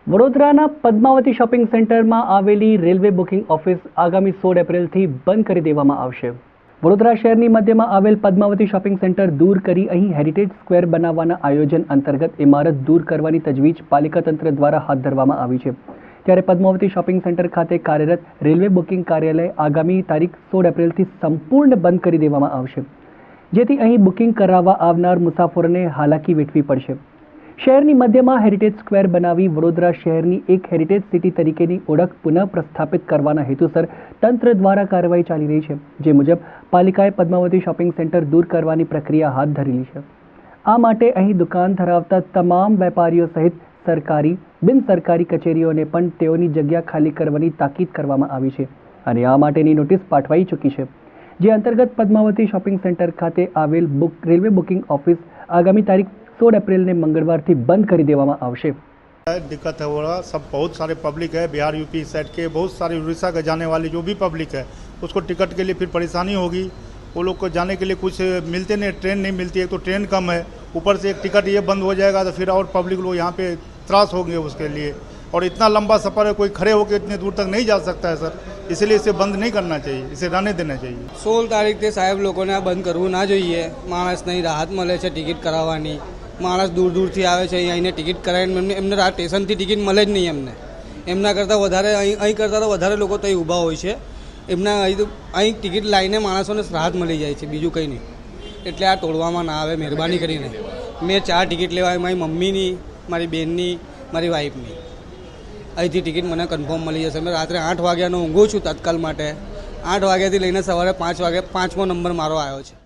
વડોદરાના પદ્માવતી શોપિંગ સેન્ટરમાં આવેલી રેલવે બુકિંગ ઓફિસ આગામી 16 એપ્રિલથી બંધ કરી દેવામાં આવશે। વડોદરા શહેરની મધ્યમાં આવેલ પદ્માવતી શોપિંગ સેન્ટર દૂર કરી અહીં હેરિટેજ સ્ક્વેર બનાવવાના આયોજન અંતર્ગત ઇમારત દૂર કરવાની તજવીજ પાલિકા તંત્ર દ્વારા હાથ ધરવામાં આવી છે। ત્યારે પદ્માવતી શોપિંગ સેન્ટર ખાતે કાર્યરત રેલવે બુકિંગ કાર્યાલય આગામી તારીખ 16 એપ્રિલથી સંપૂર્ણ બંધ કરી દેવામાં આવશે, જેથી અહીં બુકિંગ કરાવવા આવનાર મુસાફરોને હાલાકી વેઠવી પડશે। શહેરની મધ્યમાં હેરિટેજ સ્ક્વેર બનાવી વડોદરા શહેરની એક હેરિટેજ સિટી તરીકેની ઓળખ પુનઃ પ્રસ્થાપિત કરવાના હેતુસર તંત્ર દ્વારા કાર્યવાહી ચાલી રહી છે, જે મુજબ પાલિકાએ પદ્માવતી શોપિંગ સેન્ટર દૂર કરવાની પ્રક્રિયા હાથ ધરેલી છે। આ માટે અહીં દુકાન ધરાવતા તમામ વેપારીઓ સહિત સરકારી બિન સરકારી કચેરીઓને પણ તેઓની જગ્યા ખાલી કરવાની તાકીદ કરવામાં આવી છે અને આ માટેની નોટિસ પાઠવાઈ ચૂકી છે, જે અંતર્ગત પદ્માવતી શોપિંગ સેન્ટર ખાતે આવેલ રેલવે બુકિંગ ઓફિસ आगामी तारीख 16 अप्रैल ने मंगलवार थी बंद कर देवामा आवशे। दिक्कत है वो सब बहुत सारे पब्लिक है, बिहार यूपी साइड के बहुत सारे उड़ीसा का जाने वाले जो भी पब्लिक है उसको टिकट के लिए फिर परेशानी होगी। वो लोग को जाने के लिए कुछ मिलते नहीं, ट्रेन नहीं मिलती है, तो ट्रेन कम है, ऊपर से एक टिकट ये बंद हो जाएगा तो फिर और पब्लिक लोग यहाँ पे त्रास होंगे उसके लिए। और इतना लंबा सफ़र है, कोई खड़े होकर इतने दूर तक नहीं जा सकता है सर, इसलिए इसे बंद नहीं करना चाहिए, इसे रहने देना चाहिए। 16 તારીખથી સાહેબ લોકોને આ બંધ કરવું ના જોઈએ। માણસને રાહત મળે છે ટિકિટ કરાવવાની, માણસ દૂર દૂરથી આવે છે, અહીંને ટિકિટ કરાવીને એમને આ સ્ટેશનથી ટિકિટ મળે જ નહીં એમના કરતાં વધારે અહીં કરતાં તો વધારે લોકો તો અહીં ઊભા હોય છે, એમના અહીં ટિકિટ લાવીને માણસોને રાહત મળી જાય છે, બીજું કંઈ નહીં। એટલે આ તોડવામાં ના આવે મહેરબાની કરીને। મેં 4 ટિકિટ લેવાય, મારી મમ્મીની, મારી બહેનની, મારી વાઈફની, અહીંથી ટિકિટ મને કન્ફર્મ મળી જશે। મેં રાત્રે 8 વાગ્યાનો ઊંઘું છું તત્કાલ માટે, 8 વાગ્યાથી લઈને સવારે 5 વાગે 5મો નંબર મારો આવ્યો છે।